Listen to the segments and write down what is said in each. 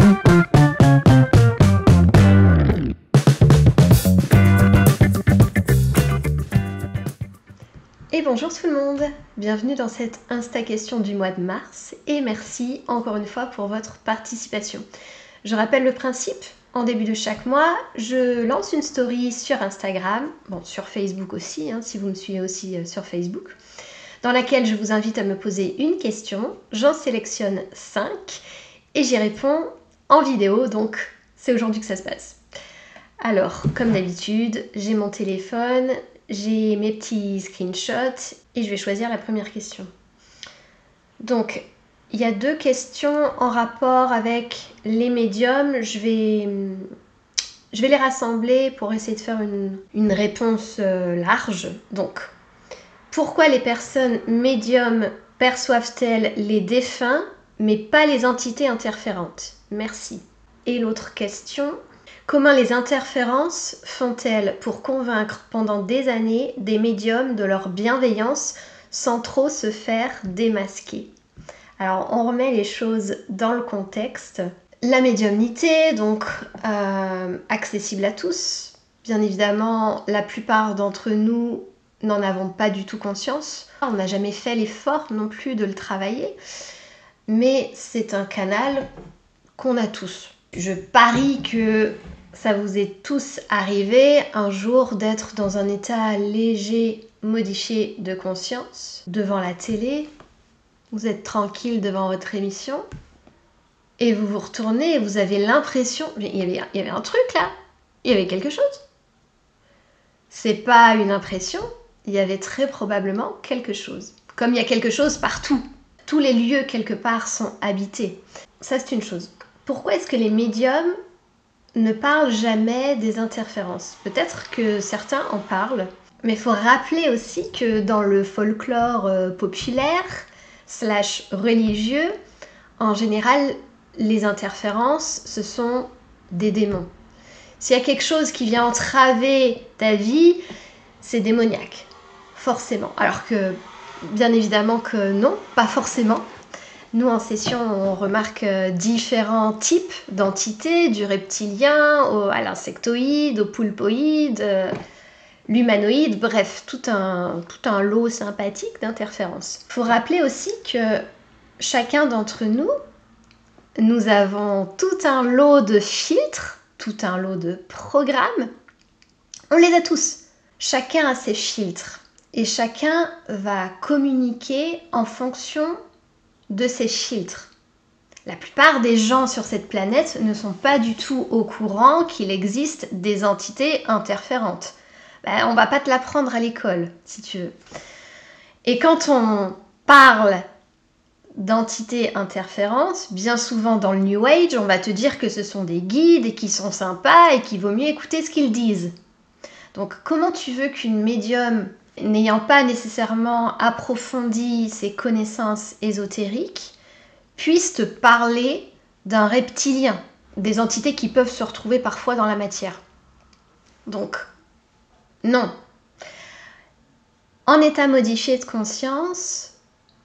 Et bonjour tout le monde, bienvenue dans cette Insta Question du mois de mars et merci encore une fois pour votre participation. Je rappelle le principe, en début de chaque mois, je lance une story sur Instagram, sur Facebook aussi, si vous me suivez aussi sur Facebook, dans laquelle je vous invite à me poser une question, j'en sélectionne 5 et j'y réponds en vidéo, donc c'est aujourd'hui que ça se passe. Alors, comme d'habitude, j'ai mon téléphone, j'ai mes petits screenshots et je vais choisir la première question. Donc, il y a 2 questions en rapport avec les médiums. Je vais les rassembler pour essayer de faire une réponse large. Donc, pourquoi les personnes médiums perçoivent-elles les défunts mais pas les entités interférentes? Merci. Et l'autre question, comment les interférences font-elles pour convaincre pendant des années des médiums de leur bienveillance sans trop se faire démasquer? Alors, on remet les choses dans le contexte. La médiumnité, donc accessible à tous. Bien évidemment, la plupart d'entre nous n'en avons pas du tout conscience. On n'a jamais fait l'effort non plus de le travailler. Mais c'est un canal qu'on a tous. Je parie que ça vous est tous arrivé un jour d'être dans un état léger, modifié de conscience, devant la télé. Vous êtes tranquille devant votre émission et vous vous retournez et vous avez l'impression... Il y avait un truc là, il y avait quelque chose. C'est pas une impression, il y avait très probablement quelque chose. Comme il y a quelque chose partout. Tous les lieux quelque part sont habités. Ça c'est une chose. Pourquoi est-ce que les médiums ne parlent jamais des interférences? Peut-être que certains en parlent, mais il faut rappeler aussi que dans le folklore populaire / religieux, en général, les interférences, ce sont des démons. S'il y a quelque chose qui vient entraver ta vie, c'est démoniaque, forcément. Alors que, bien évidemment que non, pas forcément. Nous, en session, on remarque différents types d'entités, du reptilien à l'insectoïde, au poulpoïde, l'humanoïde, bref, tout un lot sympathique d'interférences. Il faut rappeler aussi que chacun d'entre nous, nous avons tout un lot de filtres, tout un lot de programmes. On les a tous. Chacun a ses filtres et chacun va communiquer en fonction de ces filtres. La plupart des gens sur cette planète ne sont pas du tout au courant qu'il existe des entités interférentes. On va pas te l'apprendre à l'école, si tu veux. Et quand on parle d'entités interférentes, bien souvent dans le New Age, on va te dire que ce sont des guides et qu'ils sont sympas et qu'il vaut mieux écouter ce qu'ils disent. Donc comment tu veux qu'une médium, n'ayant pas nécessairement approfondi ses connaissances ésotériques, puisse te parler d'un reptilien, des entités qui peuvent se retrouver parfois dans la matière? Donc, non. En état modifié de conscience,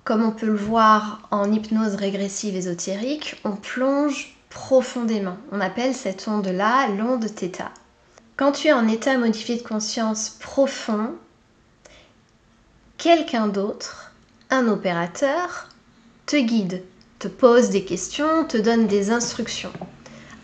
comme on peut le voir en hypnose régressive ésotérique, on plonge profondément. On appelle cette onde-là l'onde θ. Quand tu es en état modifié de conscience profond, quelqu'un d'autre, un opérateur, te guide, te pose des questions, te donne des instructions.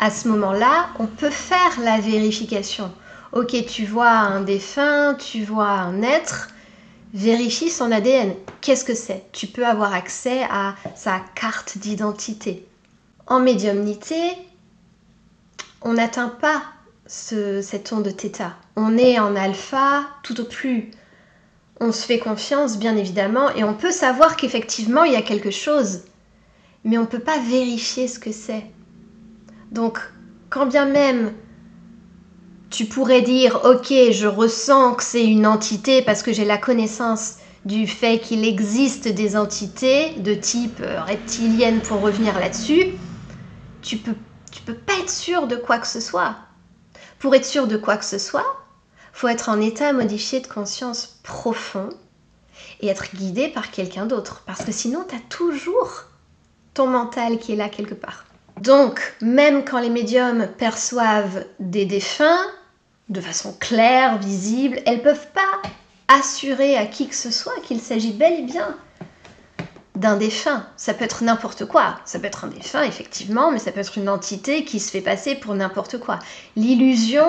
À ce moment-là, on peut faire la vérification. Ok, tu vois un défunt, tu vois un être, vérifie son ADN. Qu'est-ce que c'est? Tu peux avoir accès à sa carte d'identité. En médiumnité, on n'atteint pas cette onde θ. On est en alpha tout au plus. On se fait confiance, bien évidemment, et on peut savoir qu'effectivement, il y a quelque chose. Mais on ne peut pas vérifier ce que c'est. Donc, quand bien même tu pourrais dire « Ok, je ressens que c'est une entité parce que j'ai la connaissance du fait qu'il existe des entités de type reptilienne pour revenir là-dessus », tu peux pas être sûr de quoi que ce soit. Pour être sûr de quoi que ce soit, il faut être en état modifié de conscience profond et être guidé par quelqu'un d'autre. Parce que sinon, tu as toujours ton mental qui est là quelque part. Donc, même quand les médiums perçoivent des défunts, de façon claire, visible, elles ne peuvent pas assurer à qui que ce soit qu'il s'agit bel et bien d'un défunt. Ça peut être n'importe quoi. Ça peut être un défunt, effectivement, mais ça peut être une entité qui se fait passer pour n'importe quoi. L'illusion,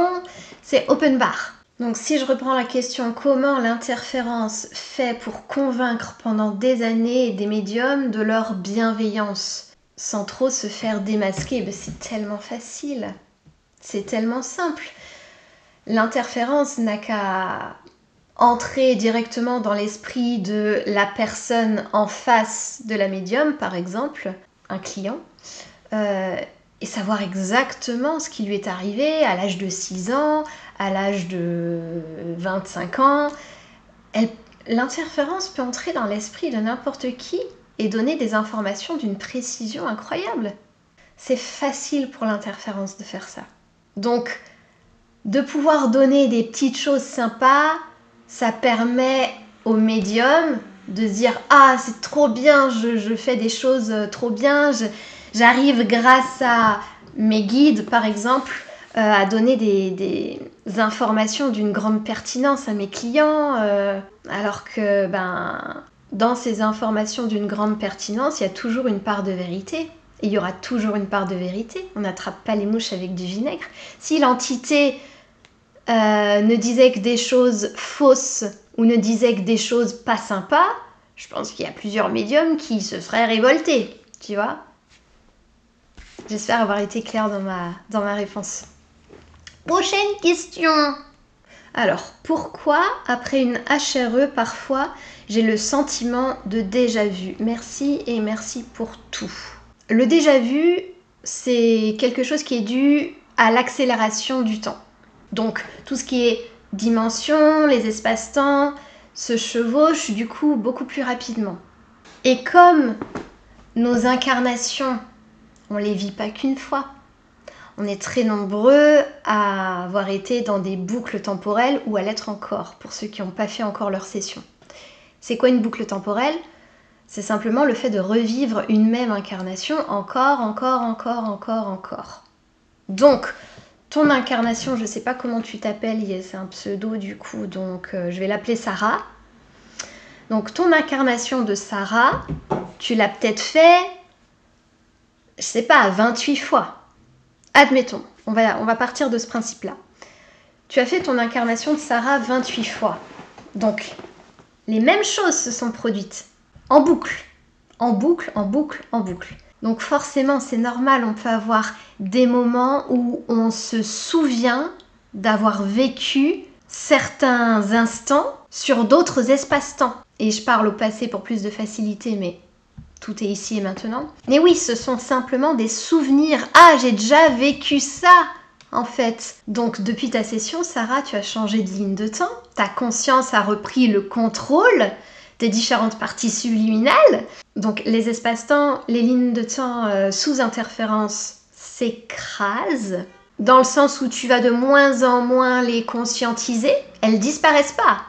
c'est open bar. Donc si je reprends la question, comment l'interférence fait pour convaincre pendant des années des médiums de leur bienveillance sans trop se faire démasquer? Ben, c'est tellement facile. C'est tellement simple. L'interférence n'a qu'à entrer directement dans l'esprit de la personne en face de la médium, par exemple, un client, et savoir exactement ce qui lui est arrivé à l'âge de 6 ans, à l'âge de 25 ans. L'interférence peut entrer dans l'esprit de n'importe qui et donner des informations d'une précision incroyable. C'est facile pour l'interférence de faire ça. Donc, de pouvoir donner des petites choses sympas, ça permet au médium de se dire « Ah, c'est trop bien, je fais des choses trop bien, j'arrive grâce à mes guides, par exemple, à donner des informations d'une grande pertinence à mes clients, alors que dans ces informations d'une grande pertinence, il y a toujours une part de vérité. Et il y aura toujours une part de vérité. On n'attrape pas les mouches avec du vinaigre. Si l'entité ne disait que des choses fausses ou ne disait que des choses pas sympas, je pense qu'il y a plusieurs médiums qui se seraient révoltés, tu vois. J'espère avoir été claire dans ma réponse. Prochaine question. Alors, pourquoi, après une HRE, parfois, j'ai le sentiment de déjà-vu? Merci et merci pour tout. Le déjà-vu, c'est quelque chose qui est dû à l'accélération du temps. Donc, tout ce qui est dimension, les espaces-temps, se chevauchent du coup beaucoup plus rapidement. Et comme nos incarnations, on les vit pas qu'une fois, on est très nombreux à avoir été dans des boucles temporelles ou à l'être encore, pour ceux qui n'ont pas fait encore leur session. C'est quoi une boucle temporelle? C'est simplement le fait de revivre une même incarnation encore. Donc, ton incarnation, je ne sais pas comment tu t'appelles, c'est un pseudo du coup, donc je vais l'appeler Sarah. Donc, ton incarnation de Sarah, tu l'as peut-être fait, je sais pas, 28 fois. Admettons, on va partir de ce principe-là. Tu as fait ton incarnation de Sarah 28 fois. Donc, les mêmes choses se sont produites. En boucle. Donc forcément, c'est normal, on peut avoir des moments où on se souvient d'avoir vécu certains instants sur d'autres espaces-temps. Et je parle au passé pour plus de facilité, mais tout est ici et maintenant. Mais oui, ce sont simplement des souvenirs. Ah, j'ai déjà vécu ça, en fait. Donc, depuis ta session, Sarah, tu as changé de ligne de temps. Ta conscience a repris le contrôle des différentes parties subliminales. Donc, les espaces-temps, les lignes de temps sous interférence s'écrasent, dans le sens où tu vas de moins en moins les conscientiser. Elles disparaissent pas.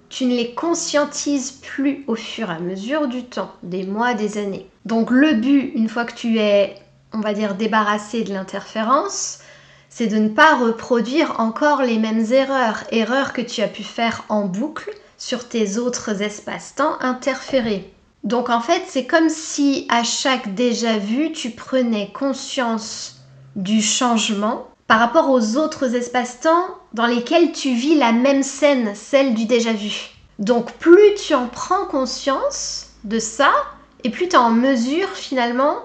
Tu ne les conscientises plus au fur et à mesure du temps, des mois, des années. Donc le but, une fois que tu es, on va dire, débarrassé de l'interférence, c'est de ne pas reproduire encore les mêmes erreurs que tu as pu faire en boucle sur tes autres espaces-temps interférés. Donc en fait, c'est comme si à chaque déjà-vu, tu prenais conscience du changement par rapport aux autres espaces-temps dans lesquels tu vis la même scène, celle du déjà-vu. Donc plus tu en prends conscience de ça, et plus tu es en mesure finalement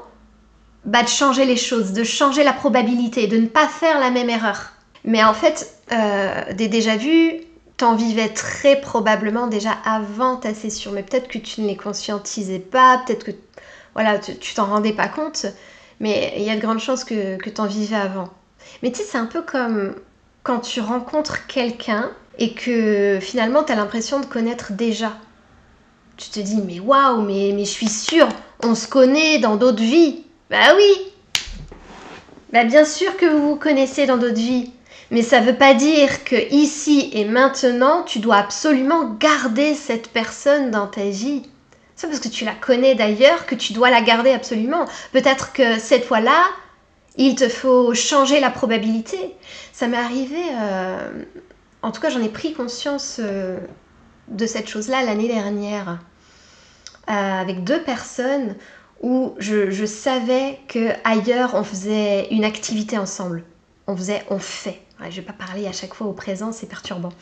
de changer les choses, de changer la probabilité, de ne pas faire la même erreur. Mais en fait, des déjà-vus, t'en vivais très probablement déjà avant ta session, mais peut-être que tu ne les conscientisais pas, peut-être que voilà, tu t'en rendais pas compte, mais il y a de grandes chances que t'en vivais avant. Mais tu sais, c'est un peu comme quand tu rencontres quelqu'un et que finalement tu as l'impression de connaître déjà. Tu te dis, mais waouh, mais je suis sûre, on se connaît dans d'autres vies. Bah oui, bah bien sûr que vous vous connaissez dans d'autres vies. Mais ça veut pas dire que ici et maintenant, tu dois absolument garder cette personne dans ta vie. C'est parce que tu la connais d'ailleurs que tu dois la garder absolument. Peut-être que cette fois-là, il te faut changer la probabilité. Ça m'est arrivé, en tout cas j'en ai pris conscience de cette chose-là l'année dernière, avec 2 personnes où je savais qu'ailleurs on faisait une activité ensemble. On fait. Ouais, je ne vais pas parler à chaque fois au présent, c'est perturbant.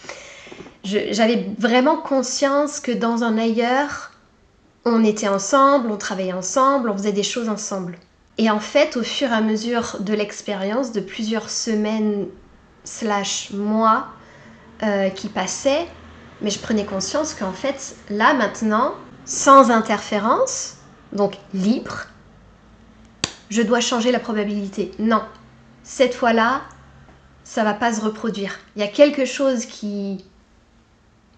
J'avais vraiment conscience que dans un ailleurs, on était ensemble, on travaillait ensemble, on faisait des choses ensemble. Et en fait, au fur et à mesure de l'expérience, de plusieurs semaines / mois qui passaient, mais je prenais conscience qu'en fait, là maintenant, sans interférence, donc libre, je dois changer la probabilité. Non, cette fois-là, ça va pas se reproduire. Il y a quelque chose qui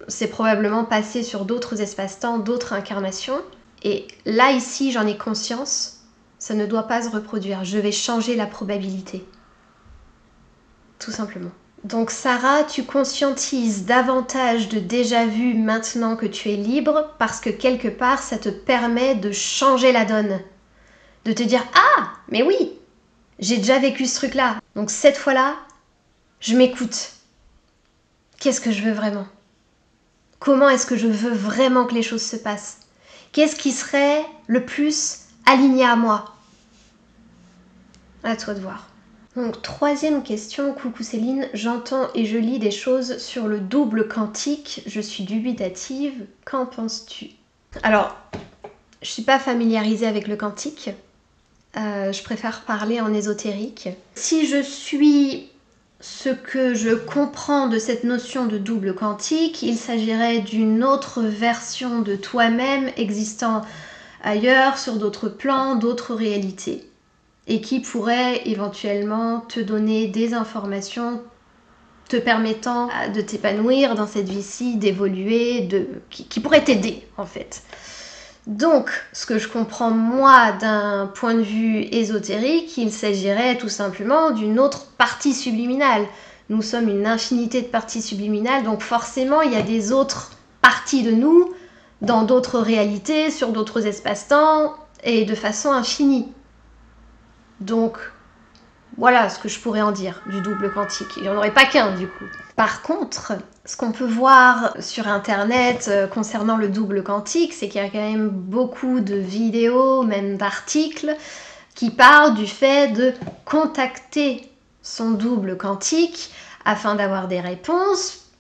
s'est probablement passé sur d'autres espaces-temps, d'autres incarnations, et là, ici, j'en ai conscience. Ça ne doit pas se reproduire. Je vais changer la probabilité. Tout simplement. Donc Sarah, tu conscientises davantage de déjà-vu maintenant que tu es libre parce que quelque part, ça te permet de changer la donne. De te dire « Ah, mais oui, j'ai déjà vécu ce truc-là. Donc cette fois-là, je m'écoute. Qu'est-ce que je veux vraiment ? Comment est-ce que je veux vraiment que les choses se passent ? Qu'est-ce qui serait le plus aligné à moi ? À toi de voir. Donc, 3e question. Coucou Céline, j'entends et je lis des choses sur le double quantique. Je suis dubitative. Qu'en penses-tu ? Alors, je ne suis pas familiarisée avec le quantique. Je préfère parler en ésotérique. Si je suis ce que je comprends de cette notion de double quantique, il s'agirait d'une autre version de toi-même existant ailleurs, sur d'autres plans, d'autres réalités, et qui pourrait éventuellement te donner des informations te permettant de t'épanouir dans cette vie-ci, d'évoluer, qui pourrait t'aider en fait. Donc, ce que je comprends moi d'un point de vue ésotérique, il s'agirait tout simplement d'une autre partie subliminale. Nous sommes une infinité de parties subliminales, donc forcément il y a des autres parties de nous dans d'autres réalités, sur d'autres espaces-temps et de façon infinie. Donc, voilà ce que je pourrais en dire du double quantique. Il n'y en aurait pas qu'un du coup. Par contre, ce qu'on peut voir sur internet concernant le double quantique, c'est qu'il y a quand même beaucoup de vidéos, même d'articles, qui parlent du fait de contacter son double quantique afin d'avoir des réponses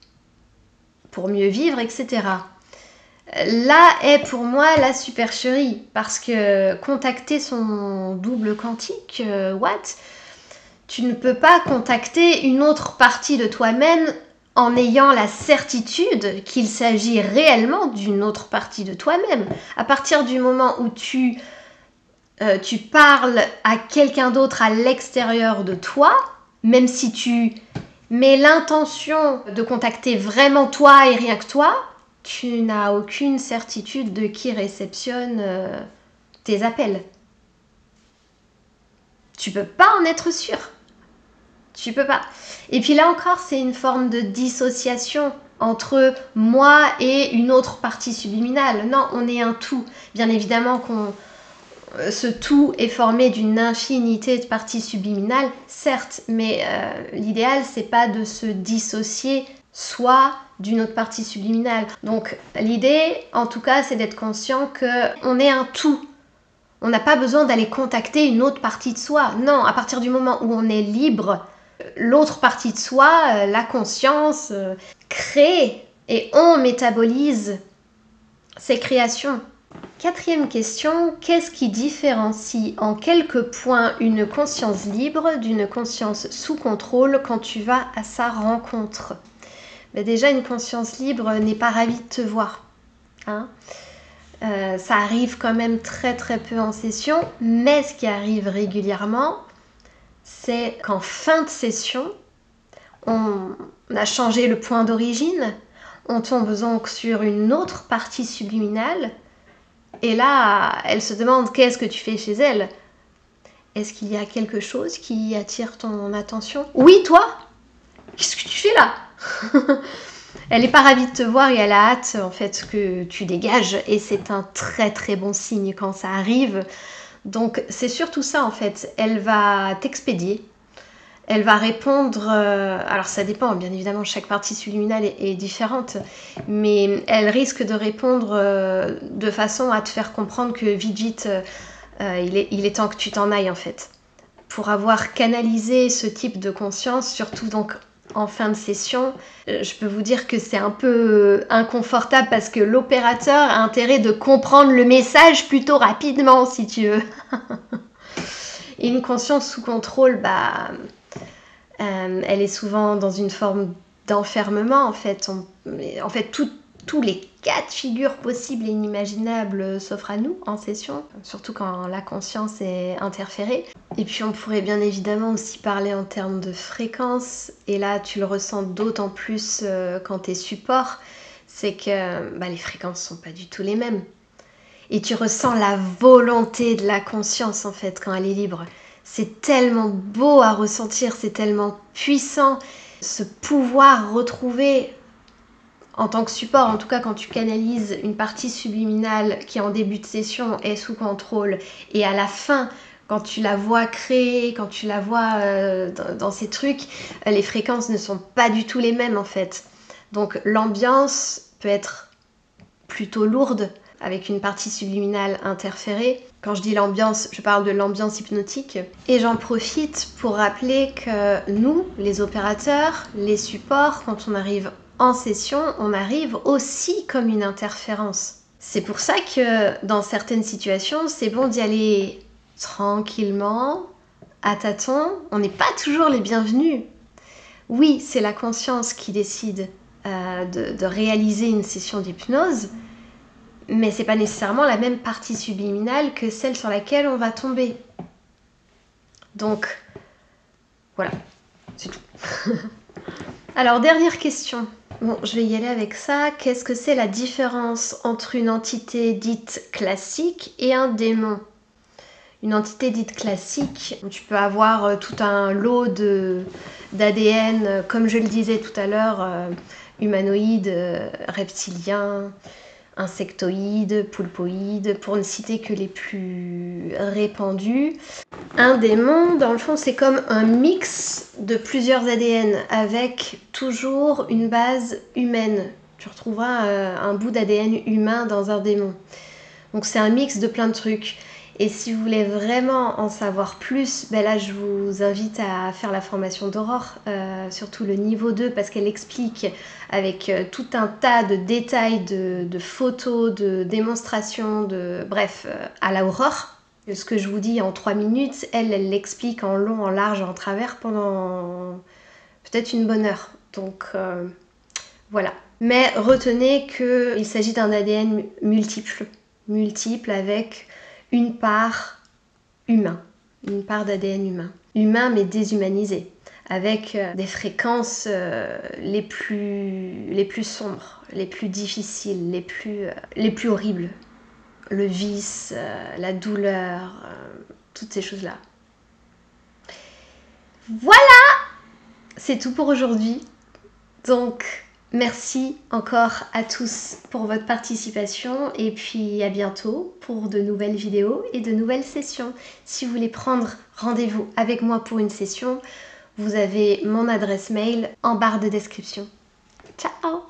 pour mieux vivre, etc. Là est pour moi la supercherie, parce que contacter son double quantique, what ? Tu ne peux pas contacter une autre partie de toi-même en ayant la certitude qu'il s'agit réellement d'une autre partie de toi-même. À partir du moment où tu parles à quelqu'un d'autre à l'extérieur de toi, même si tu mets l'intention de contacter vraiment toi et rien que toi, tu n'as aucune certitude de qui réceptionne tes appels. Tu peux pas en être sûr. Tu peux pas. Et puis là encore, c'est une forme de dissociation entre moi et une autre partie subliminale. Non, on est un tout. Bien évidemment ce tout est formé d'une infinité de parties subliminales, certes, mais l'idéal, c'est pas de se dissocier soit d'une autre partie subliminale. Donc l'idée, en tout cas, c'est d'être conscient qu'on est un tout. On n'a pas besoin d'aller contacter une autre partie de soi. Non, à partir du moment où on est libre, l'autre partie de soi, la conscience, crée et on métabolise ces créations. 4e question, qu'est-ce qui différencie en quelques points une conscience libre d'une conscience sous contrôle quand tu vas à sa rencontre ? Déjà, une conscience libre n'est pas ravie de te voir. Hein ? Ça arrive quand même très très peu en session, mais ce qui arrive régulièrement, c'est qu'en fin de session, on a changé le point d'origine, on tombe donc sur une autre partie subliminale, et là, elle se demande qu'est-ce que tu fais chez elle. Est-ce qu'il y a quelque chose qui attire ton attention ? Oui, toi ? Qu'est-ce que tu fais là ? Elle est pas ravie de te voir et elle a hâte en fait que tu dégages et c'est un très très bon signe quand ça arrive. Donc c'est surtout ça en fait, elle va t'expédier, elle va répondre, alors ça dépend bien évidemment, chaque partie subliminale est différente, mais elle risque de répondre de façon à te faire comprendre que vite vite, il est temps que tu t'en ailles en fait. Pour avoir canalisé ce type de conscience, surtout donc en fin de session, je peux vous dire que c'est un peu inconfortable parce que l'opérateur a intérêt de comprendre le message plutôt rapidement, si tu veux. Et une conscience sous contrôle, elle est souvent dans une forme d'enfermement en fait. En fait, tous les cas de figure possibles et inimaginables s'offrent à nous en session, surtout quand la conscience est interférée. Et puis on pourrait bien évidemment aussi parler en termes de fréquence, et là tu le ressens d'autant plus quand tu es support, c'est que les fréquences sont pas du tout les mêmes. Et tu ressens la volonté de la conscience en fait quand elle est libre. C'est tellement beau à ressentir, c'est tellement puissant, ce pouvoir retrouvé en tant que support, en tout cas quand tu canalises une partie subliminale qui en début de session est sous contrôle et à la fin quand tu la vois créer, quand tu la vois dans ces trucs, les fréquences ne sont pas du tout les mêmes en fait. Donc l'ambiance peut être plutôt lourde avec une partie subliminale interférée. Quand je dis l'ambiance, je parle de l'ambiance hypnotique. Et j'en profite pour rappeler que nous, les opérateurs, les supports, quand on arrive en session, on arrive aussi comme une interférence. C'est pour ça que dans certaines situations, c'est bon d'y aller tranquillement, à tâtons. On n'est pas toujours les bienvenus. Oui, c'est la conscience qui décide de réaliser une session d'hypnose, mais c'est pas nécessairement la même partie subliminale que celle sur laquelle on va tomber. Donc, voilà, c'est tout. Alors, dernière question. Bon, je vais y aller avec ça. Qu'est-ce que c'est la différence entre une entité dite classique et un démon ? Une entité dite classique, tu peux avoir tout un lot d'ADN, comme je le disais tout à l'heure, humanoïde, reptilien, insectoïdes, poulpoïdes, pour ne citer que les plus répandus. Un démon, dans le fond, c'est comme un mix de plusieurs ADN avec toujours une base humaine. Tu retrouveras un bout d'ADN humain dans un démon. Donc c'est un mix de plein de trucs. Et si vous voulez vraiment en savoir plus, là je vous invite à faire la formation d'Aurore, surtout le niveau 2, parce qu'elle explique avec tout un tas de détails, de photos, de démonstrations, bref, à l'Aurore. Ce que je vous dis en 3 minutes, elle l'explique en long, en large, en travers pendant peut-être une bonne heure. Donc voilà. Mais retenez qu'il s'agit d'un ADN multiple avec une part humain, une part d'ADN humain mais déshumanisé, avec des fréquences les plus sombres, les plus difficiles, les plus horribles. Le vice, la douleur, toutes ces choses-là. Voilà, c'est tout pour aujourd'hui. Donc, merci encore à tous pour votre participation et puis à bientôt pour de nouvelles vidéos et de nouvelles sessions. Si vous voulez prendre rendez-vous avec moi pour une session, vous avez mon adresse mail en barre de description. Ciao!